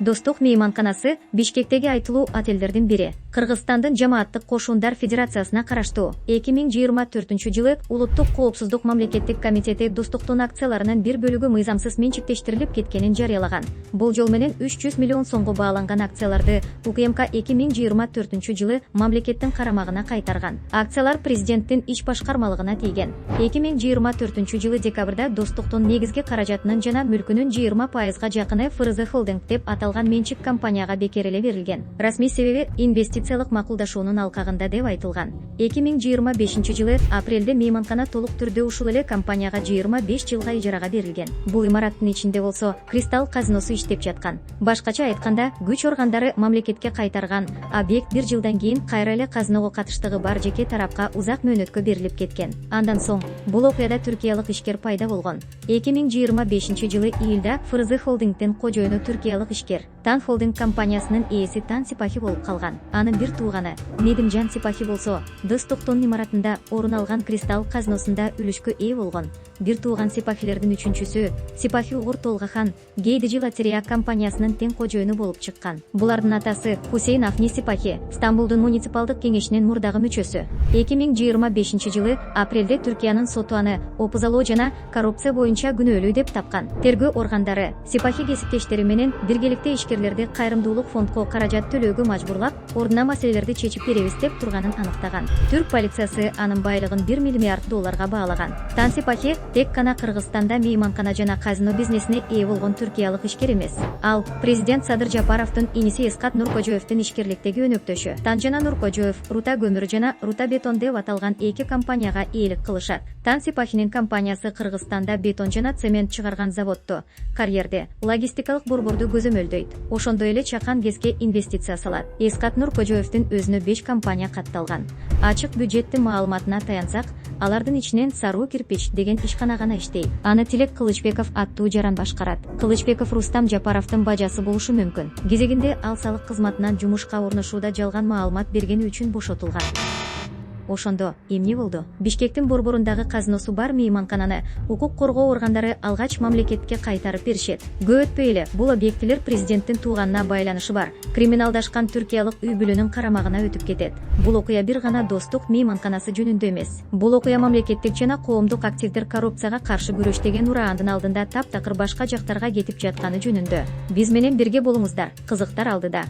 Достук мейманканасы Бишкектеги айтылуу отелдердин бири. Кыргызстандын Жамааттык кошуундар федерациясына караштуу 2024-жылы Улуттук коопсуздук мамлекеттик комитети Достуктун акцияларынын бир бөлүгү мыйзамсыз менчиктештирилип кеткенин жарыялаган. Бул жол менен 300 миллион сомго бааланган акцияларды УКМК 2024-жылы мамлекеттин карамагына кайтарган. Акциялар президенттин иш башкармалыгына тийген. 2024-жылы декабрда Достуктун негизги каражатынын жана мүлкүнүн 20%га жакыны ФРЗ Холдинг деп аталган менчик компанияга бекереле берилген. Расмий себеби инвестициялык макулдашуунун алкагында деп айтылган. 2025-жылы апрелде мейманкана толук түрдө ушул эле компанияга 25 жылга ижарага берилген. Бул имараттын ичинде болсо Кристалл казиносу иштеп жаткан. Башкача айтканда, күч органдары мамлекетке кайтарган объект бир жылдан кийин кайра эле казиного катыштыгы бар жеке тарапка узак мөөнөткө берилип кеткен. Андан соң бул окуяда түркиялык ишкер пайда болгон. 2025-жылы июлда ФРЗ Холдингдин кожоюну түркиялык ишкер Тан Холдинг компаниясынын ээси Тан Сипахи болуп калган. Анын бир тууганы Недимжан Сипахи болсо Достуктун имаратында орун алган Кристалл казиносунда үлүшкө ээ болгон. Бир тууган Сипахилердин үчүнчүсү Сипахи Угур Толгахан Гейдижи лотерея компаниясынын тең кожоюну болуп чыккан. Булардын атасы Хусейн Афни Сипахи Стамбулдун муниципалдык кеңешинин мурдагы мүчөсү. 2025-жылы апрелде Түркиянын соту аны опузалоо жана коррупция боюнча күнөөлүү деп тапкан. Тергөө органдары Сипахи кесиптештери менен биргеликте ишкерлерди кайрымдуулук фондко каражат төлөөгө мажбурлап, ордуна маселелерди чечип беребиз деп турганын аныктаган. Түрк полициясы анын байлыгын $1 миллиард баалаган. Тан Сипахи тек гана Кыргызстанда мейманкана жана казино бизнесине ээ болгон түркиялык ишкер эмес. Ал президент Садыр Жапаровдун иниси Эскат Нуркожоевдин ишкерликтеги өнөктөшү. Тан жана Нуркожоев Рута көмүр жана Рута бетон деп аталган эки компанияга ээлик кылышат. Тан Сипахинин компаниясы Кыргызстанда бетон жана цемент чыгарган заводду, карьерде, логистикалык борборду көзөмөлдөйт. Ошондой эле чакан кезге инвестиция салат. Эскат Нуркожоевдин өзүнө 5 компания катталган. Ачык бюджеттин маалыматына таянсак, алардын ичинен Саруу кирпич деген ишкана гана иштейт. Аны Тилек Кылычбеков аттуу жаран башкарат. Кылычбеков Рустам Жапаровдун бажасы болушу мүмкүн. Кезегинде ал салык кызматынан жумушка орношууда жалган маалымат бергени үчүн бошотулган. Ошондо эмне болду? Бишкектин борборундагы казиносу бар мейманкананы укук коргоо органдары алгач мамлекетке кайтарып беришет. Көп өтпөй эле бул объектилер президенттин тууганына байланышы бар криминалдашкан түркиялык үй бүлөнүн карамагына өтүп кетет. Бул окуя бир гана Достук мейманканасы жөнүндө эмес. Бул окуя мамлекеттик жана коомдук активдер коррупцияга каршы күрөш деген ураандын алдында таптакыр башка жактарга кетип жатканы жөнүндө. Биз менен бирге болуңуздар, кызыктар алдыда.